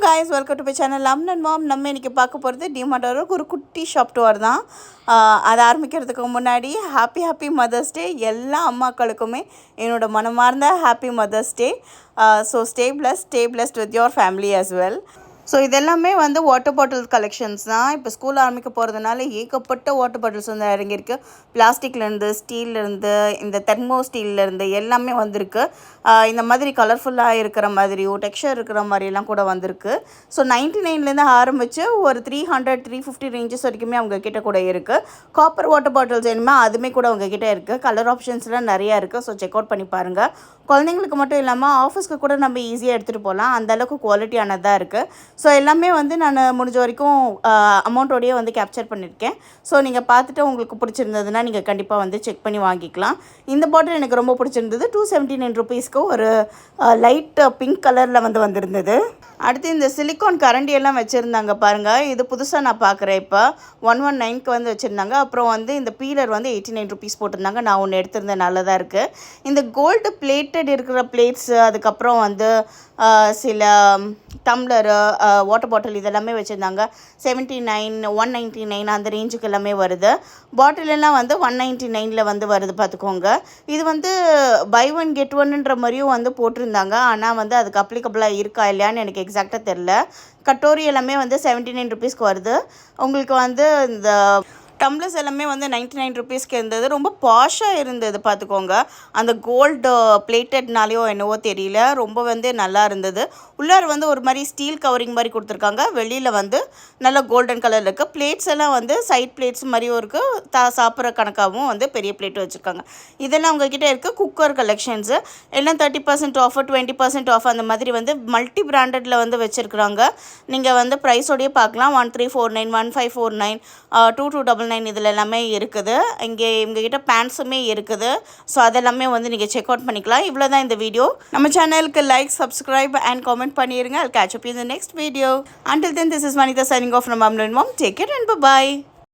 guys, welcome to my channel Lam and Mom. நம்ம இன்னைக்கு பார்க்க போறது டிமார்ட்டோட ஒரு குட்டி ஷாப் டூர் தான். அது ஆரம்பிக்கிறதுக்கு முன்னாடி ஹாப்பி மதர்ஸ் டே எல்லா அம்மாக்களுக்குமே என்னோட மனமார்ந்த happy mother's day. So stay blessed with your family as well. So இதெல்லாமே வந்து வாட்டர் பாட்டில் கலெக்ஷன்ஸ் தான். இப்போ ஸ்கூல் ஆரம்பிக்க போகிறதுனால ஏகப்பட்ட வாட்டர் பாட்டில்ஸ் வந்து இறங்கியிருக்கு. பிளாஸ்டிக்லேருந்து, ஸ்டீல்லேருந்து, இந்த தெர்மோ ஸ்டீல்லேருந்து எல்லாமே வந்திருக்கு. இந்த மாதிரி கலர்ஃபுல்லாக இருக்கிற மாதிரியோ டெக்ஸ்சர் இருக்கிற மாதிரியெல்லாம் கூட வந்திருக்கு. ஸோ 99லேருந்து ஆரம்பித்து ஒரு 300-350 ரேஞ்சஸ் வரைக்குமே அவங்கக்கிட்ட கூட இருக்குது. காப்பர் வாட்டர் பாட்டில்ஸ் வேணுமா அதுவுமே கூட அவங்கக்கிட்ட இருக்குது. கலர் ஆப்ஷன்ஸ்லாம் நிறையா இருக்குது. ஸோ செக் அவுட் பண்ணி பாருங்கள். குழந்தைங்களுக்கு மட்டும் இல்லாமல் ஆஃபீஸ்க்கு கூட நம்ம ஈஸியாக எடுத்துகிட்டு போகலாம். அந்தளவுக்கு குவாலிட்டியானதாக இருக்குது. ஸோ எல்லாமே வந்து நான் முடிஞ்ச வரைக்கும் அமௌண்ட்டோடையே வந்து கேப்சர் பண்ணியிருக்கேன். ஸோ நீங்கள் பார்த்துட்டு உங்களுக்கு பிடிச்சிருந்ததுன்னா நீங்கள் கண்டிப்பாக வந்து செக் பண்ணி வாங்கிக்கலாம். இந்த பாட்டில் எனக்கு ரொம்ப பிடிச்சிருந்தது. 279 ருபீஸ்க்கு ஒரு லைட் பிங்க் கலரில் வந்து வந்திருந்தது. அடுத்து இந்த சிலிக்கான் கரண்டியெல்லாம் வச்சுருந்தாங்க பாருங்கள். இது புதுசாக நான் பார்க்குறேன். இப்போ 119க்கு வந்து வச்சுருந்தாங்க. அப்புறம் வந்து இந்த பீலர் வந்து 89 ருபீஸ் போட்டிருந்தாங்க. நான் ஒன்று எடுத்திருந்தேன், நல்லதாக இருக்குது. இந்த கோல்டு பிளேட்டட் இருக்கிற பிளேட்ஸு, அதுக்கப்புறம் வந்து சில டம்ளரு, வாட்டர் பாட்டில் இதெல்லாமே வச்சுருந்தாங்க. 79, 199 அந்த ரேஞ்சுக்கு எல்லாமே வருது. பாட்டிலெல்லாம் வந்து 199ல் வந்து வருது பார்த்துக்கோங்க. இது வந்து பை ஒன் கெட் ஒன்னுன்ற மாதிரியும் வந்து போட்டிருந்தாங்க. ஆனால் வந்து அதுக்கு அப்ளிகபிளாக இருக்கா இல்லையான்னு எனக்கு எக்ஸாக்டாக தெரில. கட்டோரி எல்லாமே வந்து 79 ருபீஸ்க்கு வருது. உங்களுக்கு வந்து இந்த டம்ளர்ஸ் எல்லாமே வந்து 99 ருபீஸ்க்கு இருந்தது. ரொம்ப பாஷாக இருந்தது பார்த்துக்கோங்க. அந்த கோல்டு பிளேட்டட்னாலேயோ என்னவோ தெரியல, ரொம்ப வந்து நல்லா இருந்தது. உள்ளார வந்து ஒரு மாதிரி ஸ்டீல் கவரிங் மாதிரி கொடுத்துருக்காங்க. வெளியில் வந்து நல்லா கோல்டன் கலரில் இருக்குது. பிளேட்ஸ் எல்லாம் வந்து சைட் பிளேட்ஸ் மாதிரியும் இருக்குது. சாப்பிட்ற கணக்காகவும் வந்து பெரிய பிளேட்டு வச்சுருக்காங்க. இதெல்லாம் உங்ககிட்ட இருக்குது. குக்கர் கலெக்ஷன்ஸு எல்லாம் 30% ஆஃபர், 20% ஆஃப் அந்த மாதிரி வந்து மல்டி பிராண்டடில் வந்து வச்சுருக்குறாங்க. நீங்கள் வந்து ப்ரைஸோடையே பார்க்கலாம். 1349, 1549, 2299 இதில் எல்லாமே இருக்குது. இங்கே எங்ககிட்ட பேண்ட்ஸுமே இருக்குது. ஸோ அதெல்லாமே வந்து நீங்கள் செக் அவுட் பண்ணிக்கலாம். இவ்வளோ தான் இந்த வீடியோ. நம்ம சேனலுக்கு லைக், சப்ஸ்கிரைப் அண்ட் காமெண்ட் பண்ணிடுங்க. I'll catch up in the next video. Until then, this is Vanitha signing off from Mom and Mom. Take care and bye-bye.